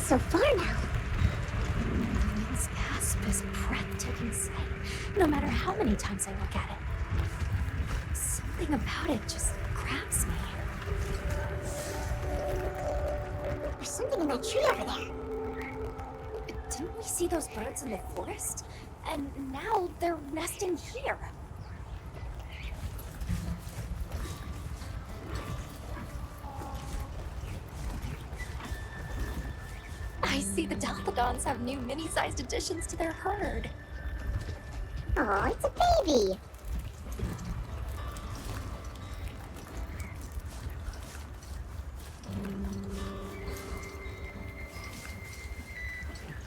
so far now. This gasp is a breathtaking sight, no matter how many times I look at it. Something about it just grabs me. There's something in that tree over there. Didn't we see those birds in the forest? And now they're nesting here. I see the Delphodons have new mini-sized additions to their herd. Oh, it's a baby.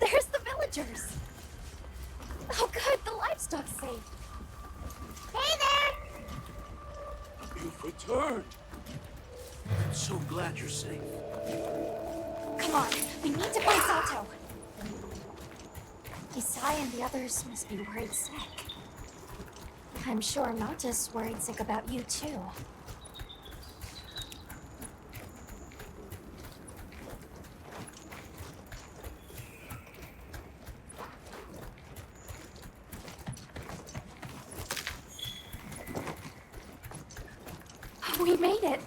There's the villagers. Oh good, the livestock's safe. Hey there! You've returned. I'm so glad you're safe. Come on, we need to find Sato. Isai and the others must be worried sick. I'm sure Malta's worried sick about you too. We made it.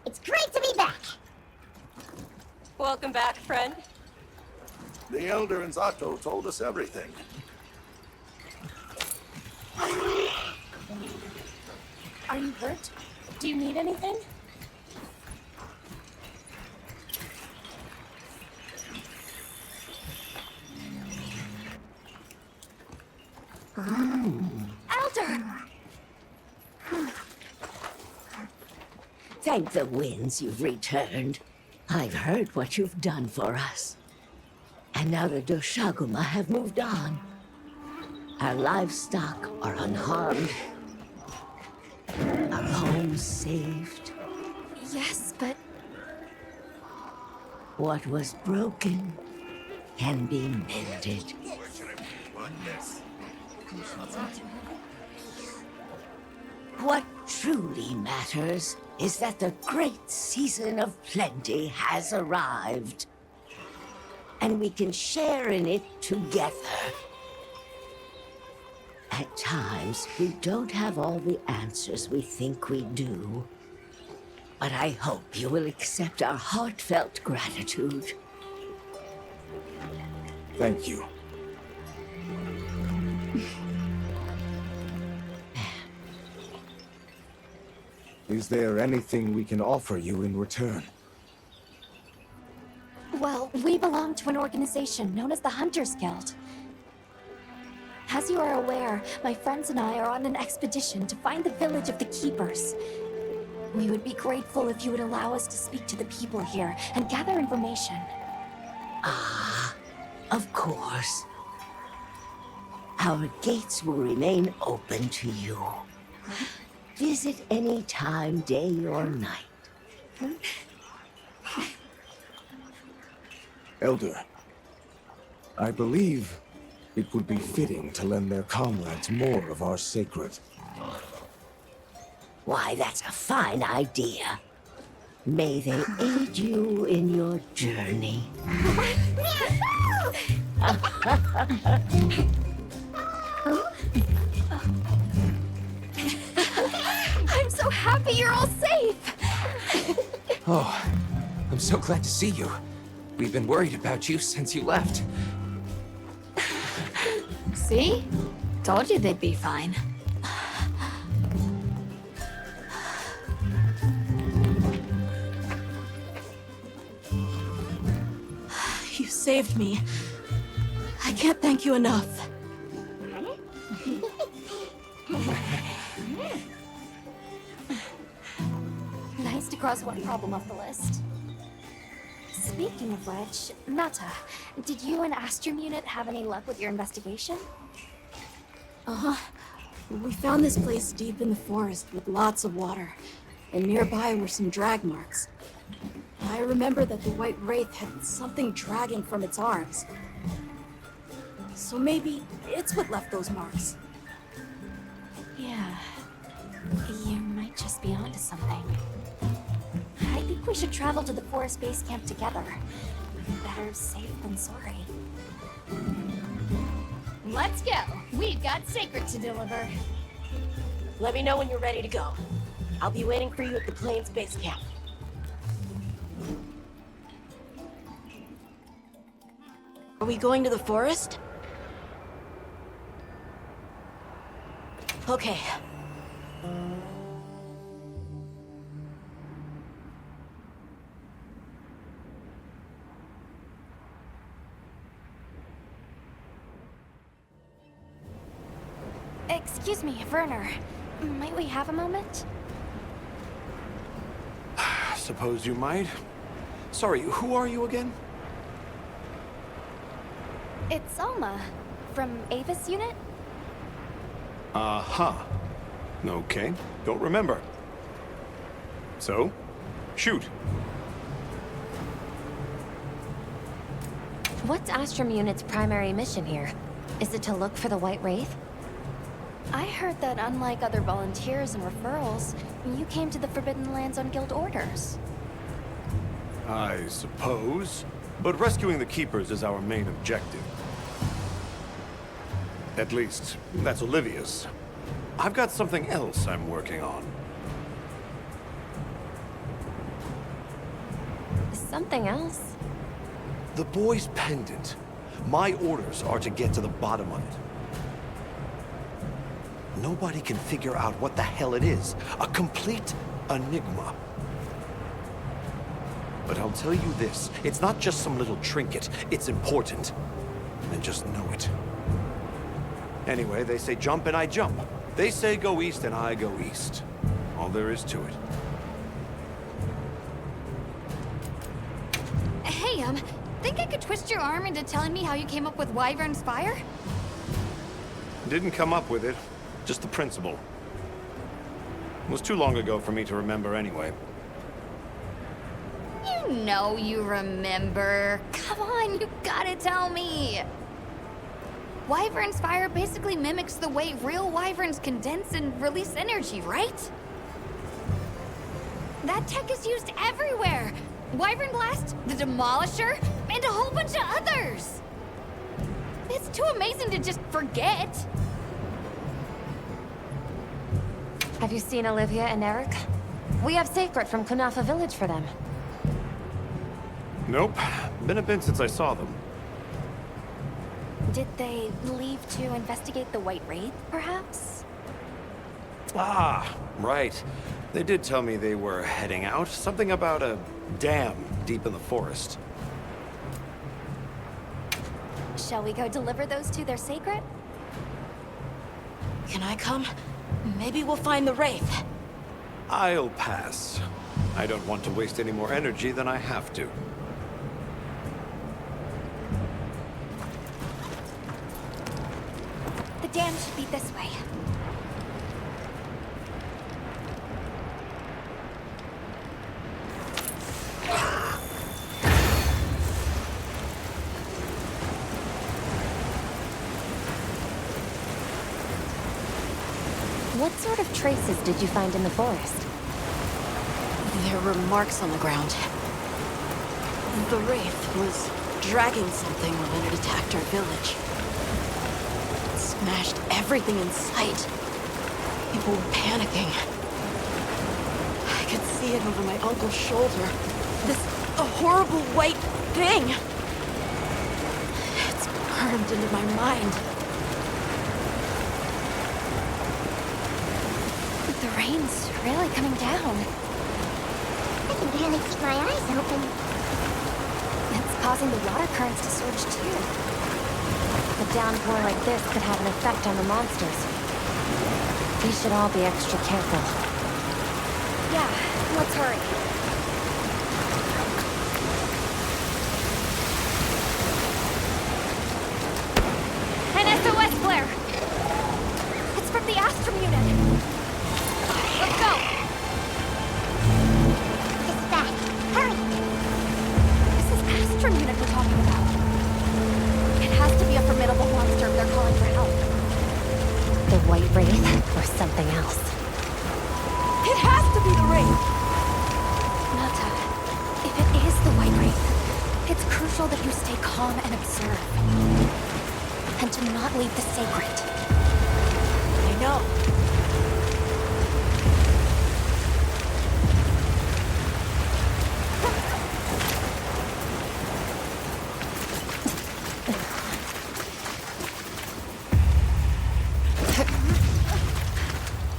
It's great to be back. Welcome back, friend. The Elder and Zato told us everything. Are you hurt? Do you need anything? Elder! Thank the winds you've returned. I've heard what you've done for us. And now the Doshaguma have moved on. Our livestock are unharmed. Our homes saved. Yes, but What was broken can be mended. What truly matters is that the great season of plenty has arrived. And we can share in it together. At times, we don't have all the answers we think we do. But I hope you will accept our heartfelt gratitude. Thank you. Is there anything we can offer you in return? well, we belong to an organization known as the Hunters Guild. As you are aware, my friends and I are on an expedition to find the village of the Keepers. We would be grateful if you would allow us to speak to the people here and gather information. Ah, of course. Our gates will remain open to you. Visit any time, day or night. Elder, I believe it would be fitting to lend their comrades more of our sacred. Why, that's a fine idea. May they aid you in your journey. I'm so happy you're all safe! Oh, I'm so glad to see you. We've been worried about you since you left. See? Told you they'd be fine. You saved me. I can't thank you enough. Nice to cross one problem off the list. Speaking of which, Nata, did you and Astrum Unit have any luck with your investigation? Uh-huh. We found this place deep in the forest with lots of water, and nearby were some drag marks. I remember that the White Wraith had something dragging from its arms. So maybe it's what left those marks. Yeah. You might just be onto something. I think we should travel to the forest base camp together. better safe than sorry. Let's go. We've got Sacred to deliver. Let me know when you're ready to go. I'll be waiting for you at the plane's base camp. Are we going to the forest? Okay. Excuse me, Werner. Might we have a moment? Suppose you might. Sorry, who are you again? It's Alma, from Ava's unit. Uh-huh. Okay, don't remember. So, shoot. What's Astrum Unit's primary mission here? Is it to look for the White Wraith? I heard that unlike other volunteers and referrals, you came to the Forbidden Lands on guild orders. I suppose. But rescuing the Keepers is our main objective. At least, that's Olivia's. I've got something else I'm working on. Something else? The boy's pendant. My orders are to get to the bottom of it. Nobody can figure out what the hell it is. A complete enigma. But I'll tell you this, it's not just some little trinket. It's important. And just know it. Anyway, they say jump and I jump. They say go east and I go east. All there is to it. Hey, think I could twist your arm into telling me how you came up with Wyvern's Fire? Didn't come up with it. Just the principle. It was too long ago for me to remember anyway. You know you remember. Come on, you gotta tell me. Wyvern's Fire basically mimics the way real wyverns condense and release energy, right? That tech is used everywhere. Wyvern Blast, the Demolisher, and a whole bunch of others. It's too amazing to just forget. Have you seen Olivia and Eric? We have Sacred from Kunafa Village for them. Nope. Been a bit since I saw them. Did they leave to investigate the White Wraith, perhaps? Ah, right. They did tell me they were heading out. Something about a dam deep in the forest. Shall we go deliver those to their sacred? Can I come? Maybe we'll find the Wraith. I'll pass. I don't want to waste any more energy than I have to. The dam should be this way. What sort of traces did you find in the forest? There were marks on the ground. The Wraith was dragging something when it attacked our village. It smashed everything in sight. People were panicking. I could see it over my uncle's shoulder. This horrible white thing. It's burned into my mind. The rain's really coming down. I can barely keep my eyes open. It's causing the water currents to surge too. A downpour like this could have an effect on the monsters. We should all be extra careful. Yeah, let's hurry. An SOS flare! It's from the Astrum unit. Let's go! It's back. Hurry! This is Astrum unit we're talking about. It has to be a formidable monster if they're calling for help. The White Wraith or something else. It has to be the Wraith! Nata, if it is the White Wraith, it's crucial that you stay calm and observe. And to not leave the sacred. I know.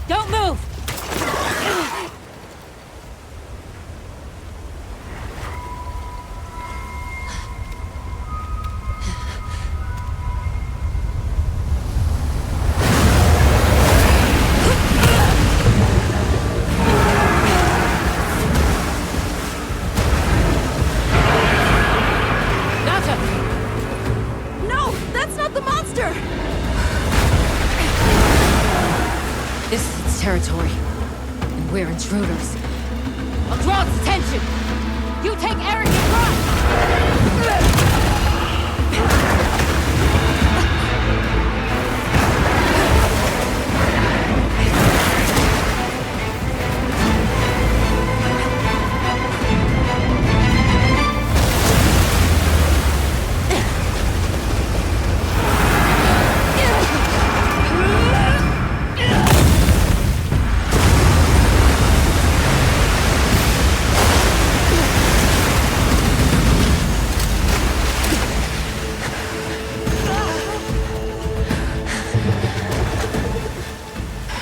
Don't move! No, that's not the monster! This is its territory, and we're intruders. I'll draw its attention! You take Eric and run!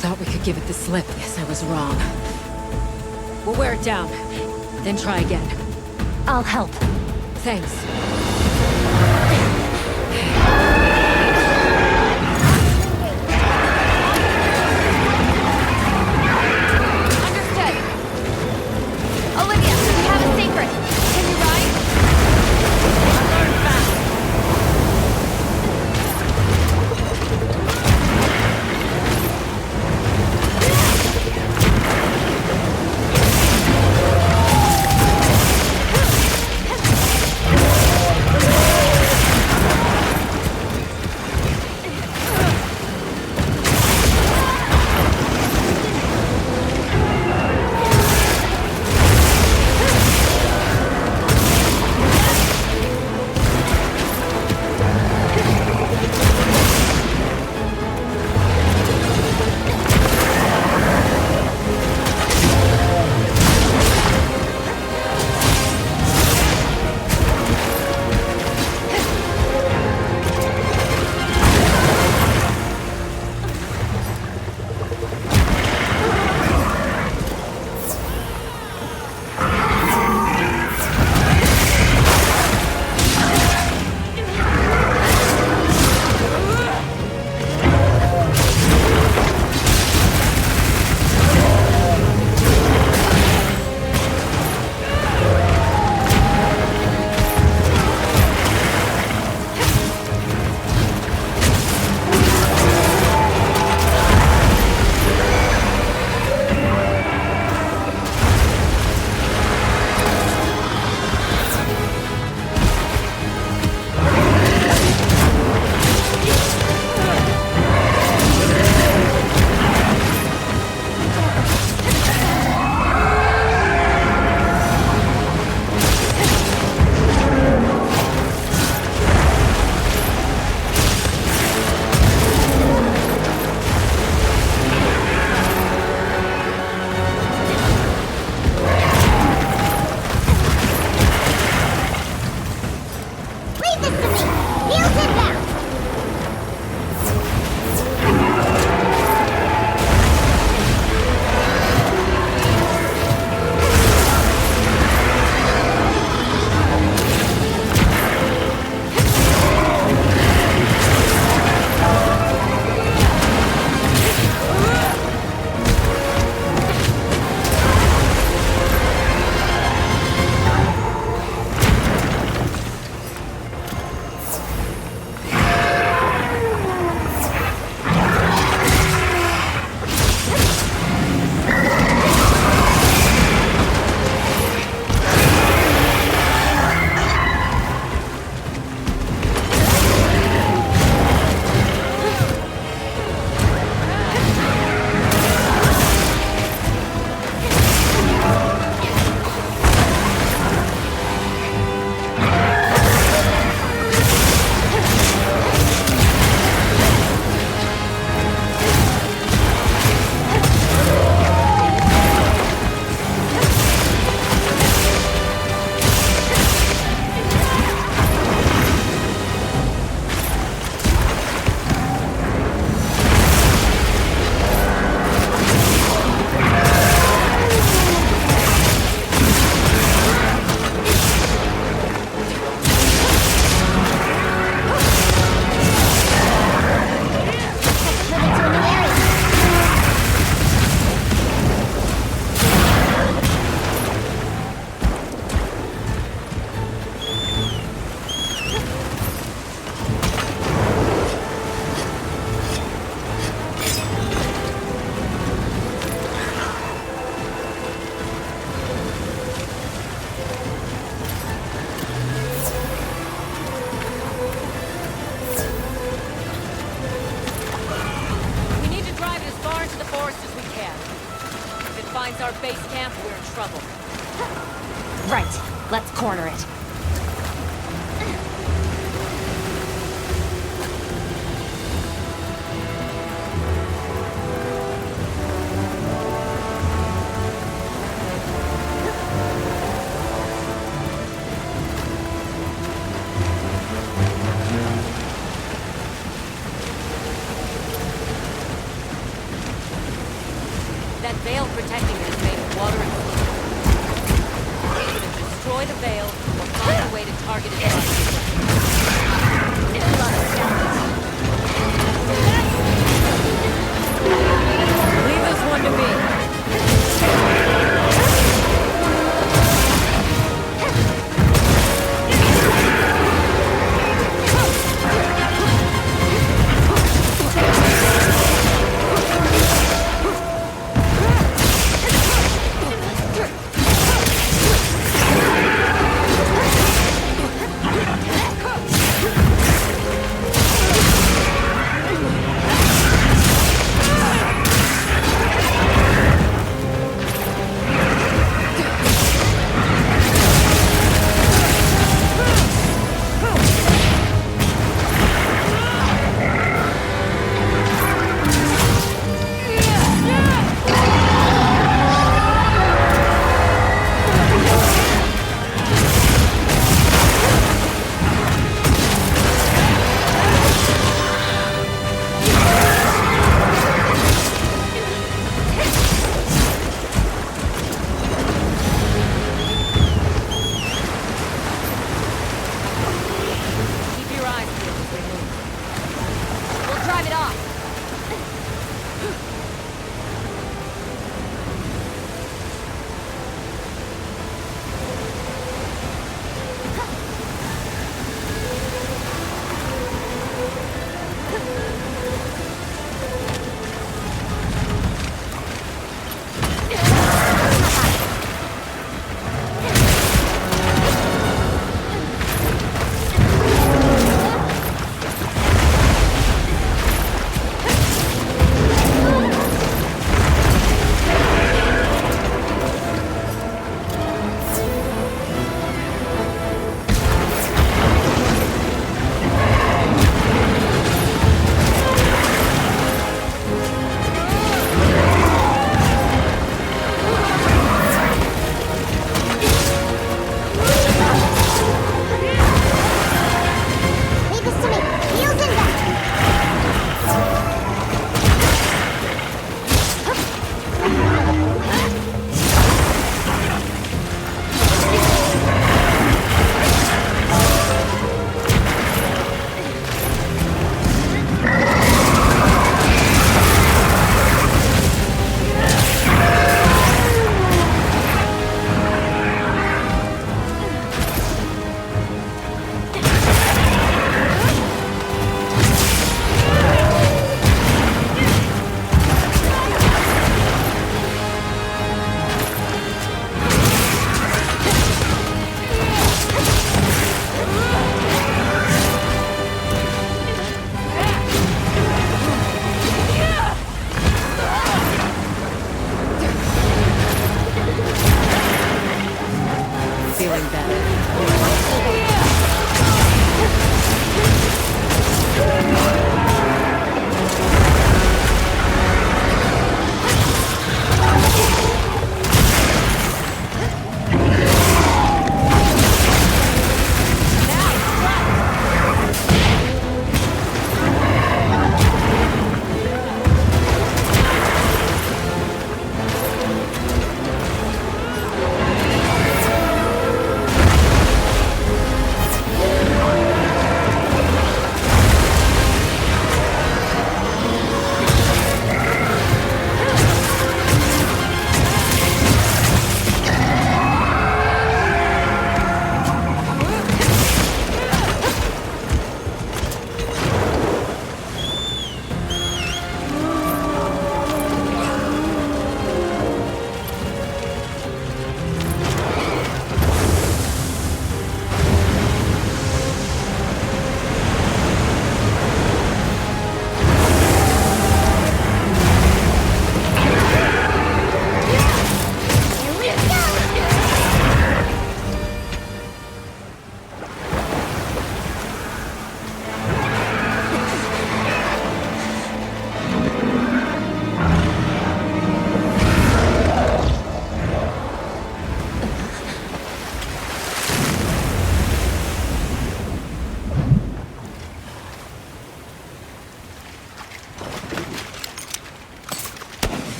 Thought we could give it the slip. Guess I was wrong. We'll wear it down, then try again. I'll help. Thanks. Understood. Olivia, we have a secret. Can you ride? I learned fast.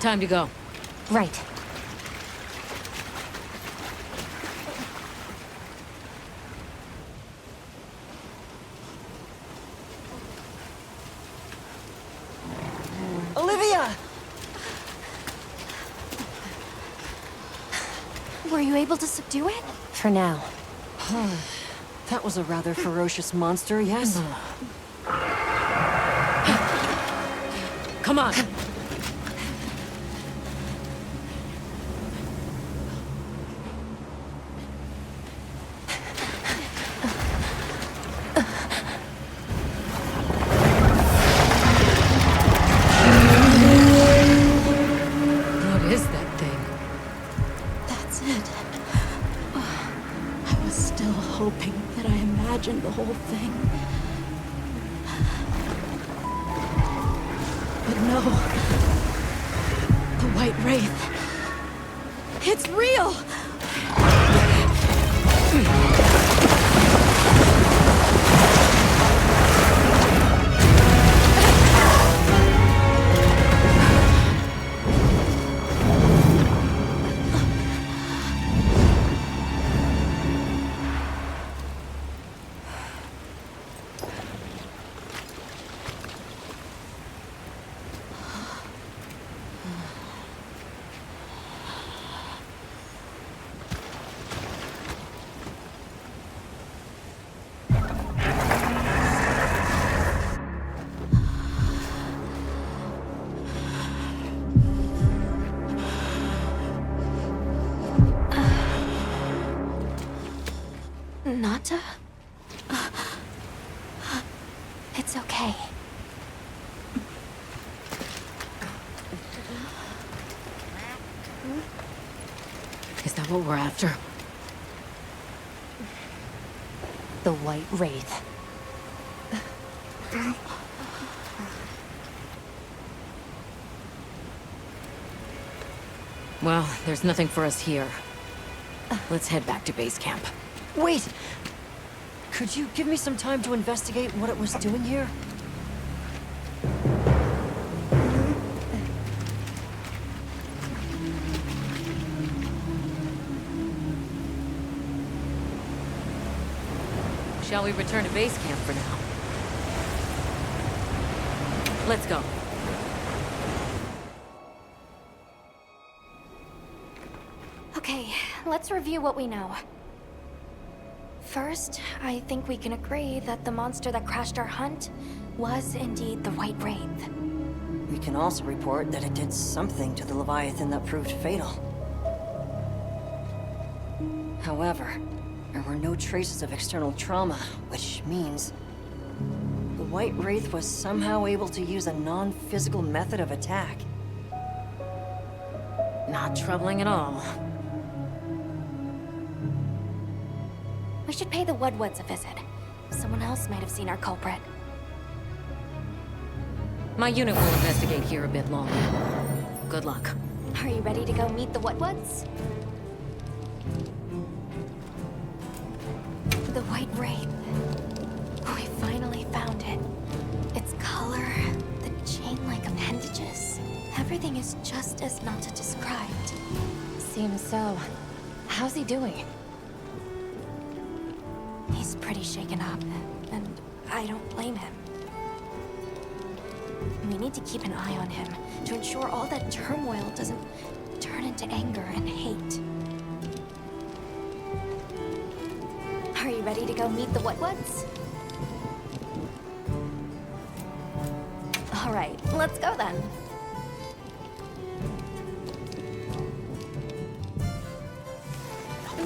Time to go. Right. Olivia! Were you able to subdue it? For now. That was a rather ferocious monster, yes? Come on. What is that thing? That's it. I was still hoping that I imagined the whole thing. But no. The White Wraith. It's real! Nata? It's okay. Is that what we're after? The White Wraith. Well, there's nothing for us here. Let's head back to base camp. Wait! Could you give me some time to investigate what it was doing here? Shall we return to base camp for now? Let's go. Okay, let's review what we know. First, I think we can agree that the monster that crashed our hunt was indeed the White Wraith. We can also report that it did something to the Leviathan that proved fatal. However, there were no traces of external trauma, which means the White Wraith was somehow able to use a non-physical method of attack. Not troubling at all. We should pay the Woodwoods a visit. Someone else might have seen our culprit. My unit will investigate here a bit longer. Good luck. Are you ready to go meet the Woodwoods? The White Wraith. We finally found it. Its color, the chain-like appendages. Everything is just as Nata described. Seems so. How's he doing? He's pretty shaken up, and I don't blame him. We need to keep an eye on him to ensure all that turmoil doesn't turn into anger and hate. Are you ready to go meet the Woodwoods? All right, let's go then.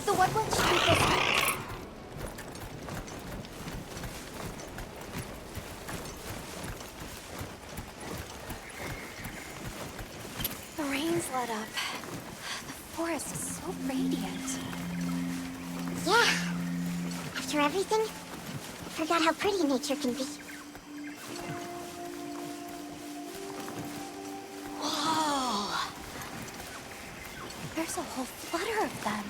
The Woodwoods should be this way. The rain's let up. The forest is so radiant. Yeah. After everything, forgot how pretty nature can be. Whoa! There's a whole flutter of them.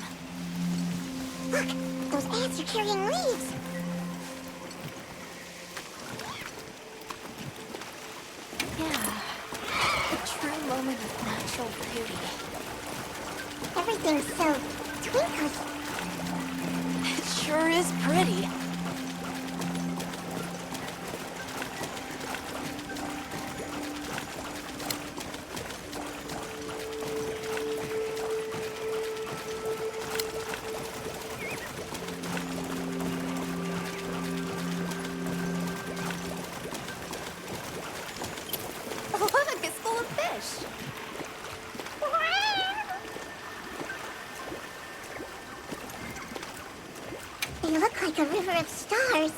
Look, those ants are carrying leaves. Yeah. A true moment of natural everything's so twinkly. It sure is pretty. Look, it's full of fish. They look like a river of stars.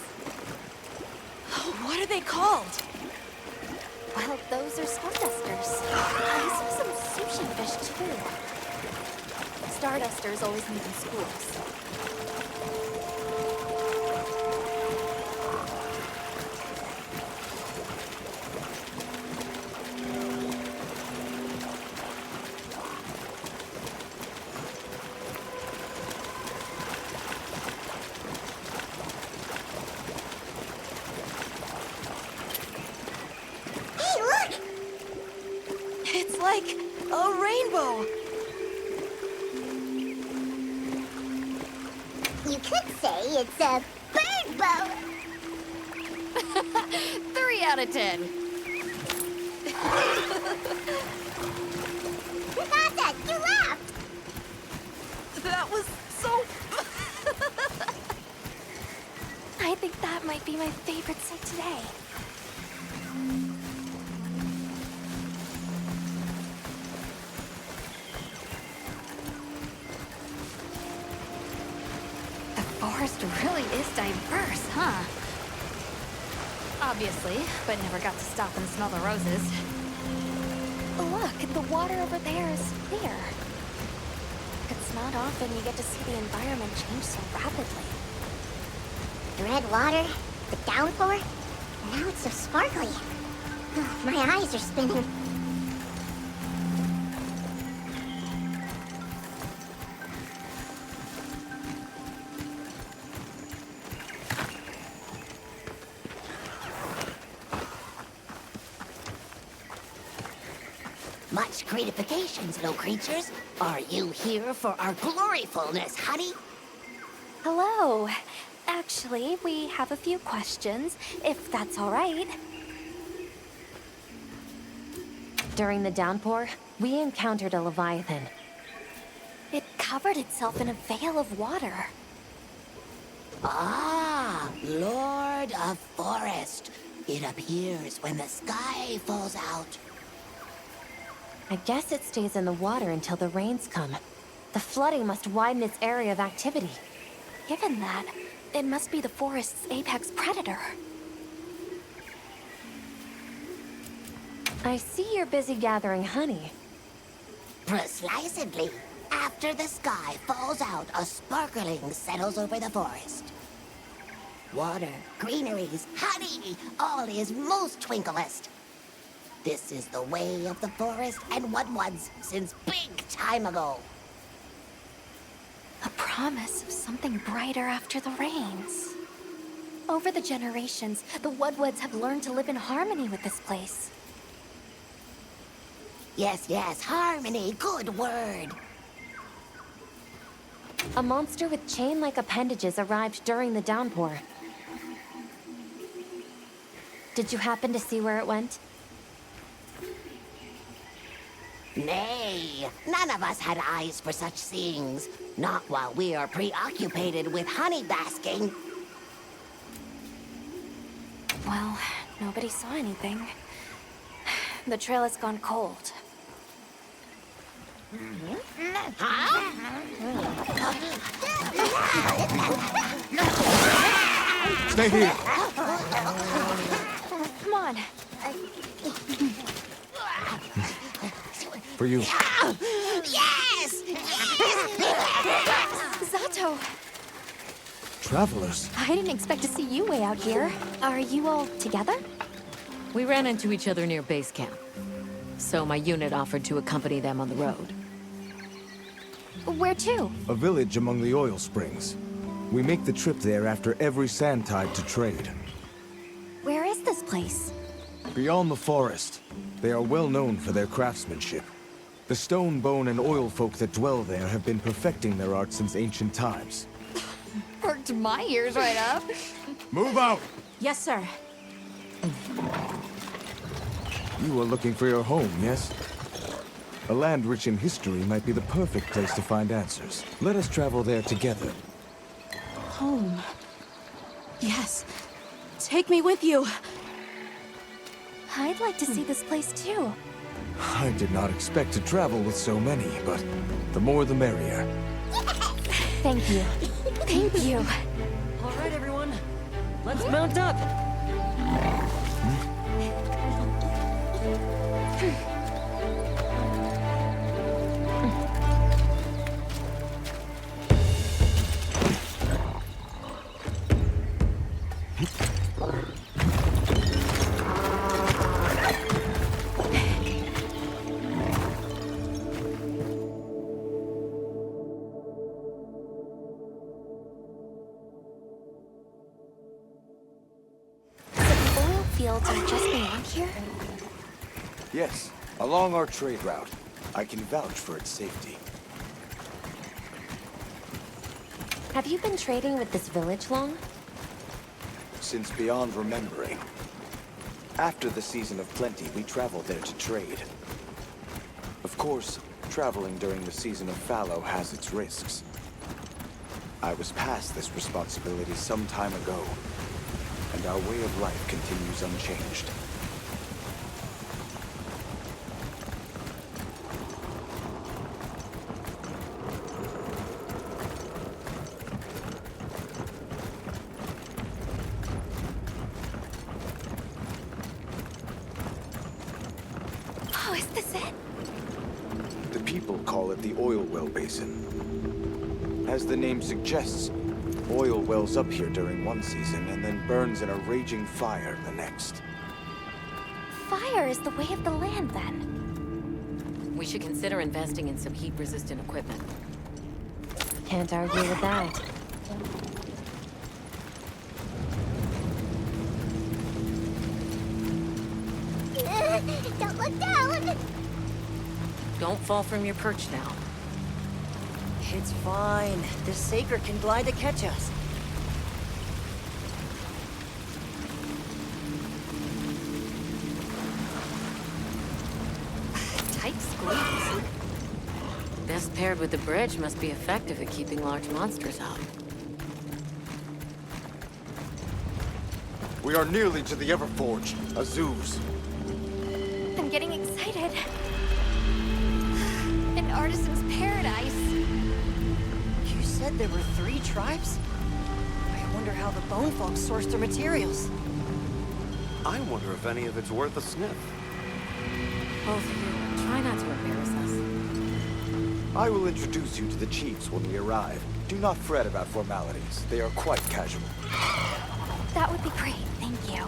What are they called? Well, those are stardusters. I saw some sushi fish too. Stardusters always meet in schools. Hey, look! It's like a rainbow. You could say it's a bird boat. 3 out of 10. Nasa, you laughed! That was so... I think that might be my favorite sight today. The forest really is diverse, huh? Obviously, but never got to stop and smell the roses. Look, the water over there is clear. It's not often you get to see the environment change so rapidly. The red water, the downpour, and now it's so sparkly. Ugh, my eyes are spinning. Much gratifications, little creatures. Are you here for our gloryfulness, honey? Hello. Actually, we have a few questions, if that's all right. During the downpour, we encountered a leviathan. It covered itself in a veil of water. Ah, Lord of Forest. It appears when the sky falls out. I guess it stays in the water until the rains come. The flooding must widen its area of activity. Given that, it must be the forest's apex predator. I see you're busy gathering honey. Precisely. After the sky falls out, a sparkling settles over the forest. Water, greeneries, honey, all is most twinklest. This is the way of the forest and what was since big time ago. A promise of something brighter after the rains. Over the generations, the Woodwoods have learned to live in harmony with this place. Yes, yes, harmony, good word. A monster with chain-like appendages arrived during the downpour. Did you happen to see where it went? Nay, none of us had eyes for such seeings. Not while we are preoccupied with honey basking. Well, nobody saw anything. The trail has gone cold. Stay here. Come on. For you. Yes! Zato! Travelers. I didn't expect to see you way out here. Are you all together? We ran into each other near base camp. So my unit offered to accompany them on the road. Where to? A village among the oil springs. We make the trip there after every sand tide to trade. Where is this place? Beyond the forest, they are well known for their craftsmanship. The stone, bone, and oil folk that dwell there have been perfecting their art since ancient times. Perked my ears right up. Move out! Yes, sir. You are looking for your home, yes? A land rich in history might be the perfect place to find answers. Let us travel there together. Home. Yes. Take me with you. I'd like to see this place too. I did not expect to travel with so many, but the more the merrier. Thank you. Thank you. All right, everyone. Let's mount up. Fields are just beyond here? Yes, along our trade route. I can vouch for its safety. Have you been trading with this village long? Since beyond remembering. After the season of plenty, we travel there to trade. Of course, traveling during the season of fallow has its risks. I was past this responsibility some time ago, and our way of life continues unchanged. Oh, is this it? The people call it the oil well basin. As the name suggests, oil wells up here during one season and then burns in a raging fire the next. Fire is the way of the land, then. We should consider investing in some heat-resistant equipment. Can't argue with that. Don't look down! Don't fall from your perch now. It's fine. This Saker can glide to catch us. Tight squeeze. Best paired with the bridge must be effective at keeping large monsters out. We are nearly to the Everforge, Azuz. I'm getting excited. An artisan's paradise. You said there were 3 tribes? I wonder how the bone folks source their materials. I wonder if any of it's worth a sniff. Both of you, try not to embarrass us. I will introduce you to the chiefs when we arrive. Do not fret about formalities. They are quite casual. That would be great, thank you.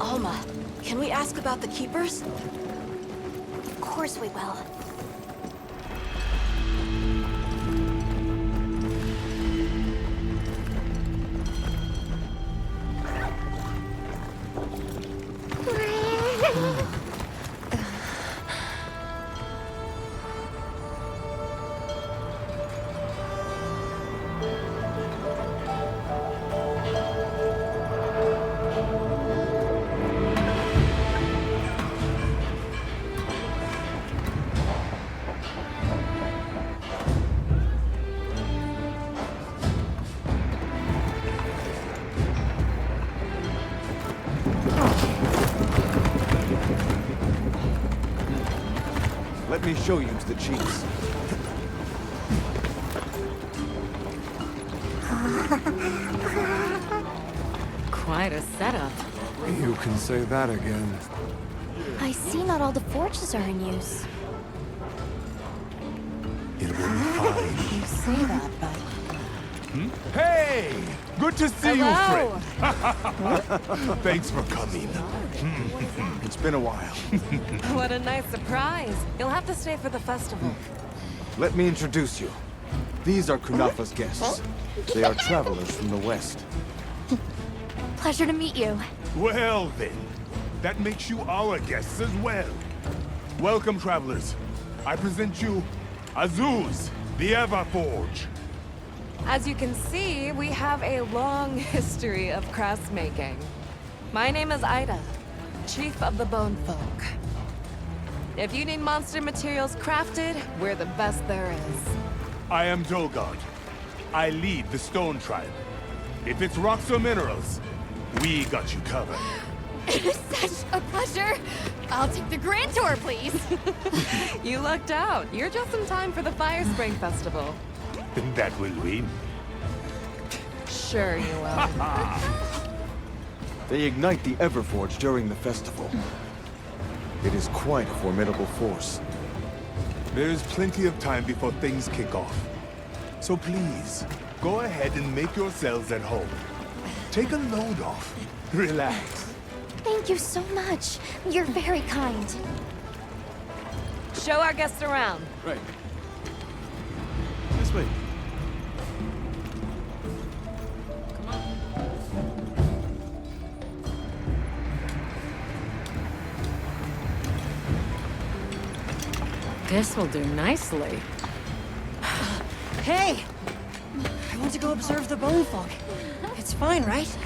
Alma, can we ask about the Keepers? Of course we will. Let me show you to the chiefs. Quite a setup. You can say that again. I see not all the forges are in use. It will be fine. You say that, but... Hey! Good to see Hello. you, friend. Thanks for coming. It's been a while. What a nice surprise. You'll have to stay for the festival. Let me introduce you. These are Kunafa's guests. They are travelers from the west. Pleasure to meet you. Well then, that makes you our guests as well. Welcome, travelers. I present you Azuz, the Everforge. As you can see, we have a long history of crafts making. My name is Ida, Chief of the Bone Folk. If you need monster materials crafted, we're the best there is. I am Dolgard. I lead the Stone Tribe. If it's rocks or minerals, we got you covered. Such a pleasure. I'll take the grand tour, please. You lucked out. You're just in time for the Fire Spring Festival. Then that will win. Sure you will. They ignite the Everforge during the festival. It is quite a formidable force. There is plenty of time before things kick off. So please, go ahead and make yourselves at home. Take a load off. Relax. Thank you so much. You're very kind. Show our guests around. Right. This way. This will do nicely. Hey! I want to go observe the bone folk. It's fine, right?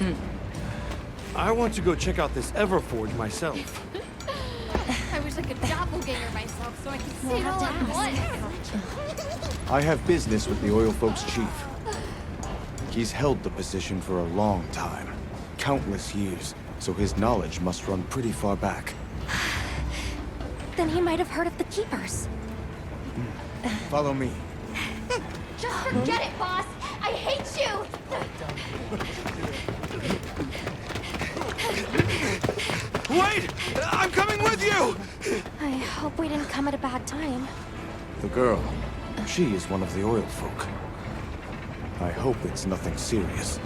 I want to go check out this Everforge myself. I wish I could doppelganger myself so I could see it all at once. I have business with the Oil Folks' chief. He's held the position for a long time. Countless years, so his knowledge must run pretty far back. Then he might have heard of the Keepers. Follow me. Just forget it, boss. I hate you. Wait! I'm coming with you! I hope we didn't come at a bad time. The girl, she is one of the Oil Folk. I hope it's nothing serious.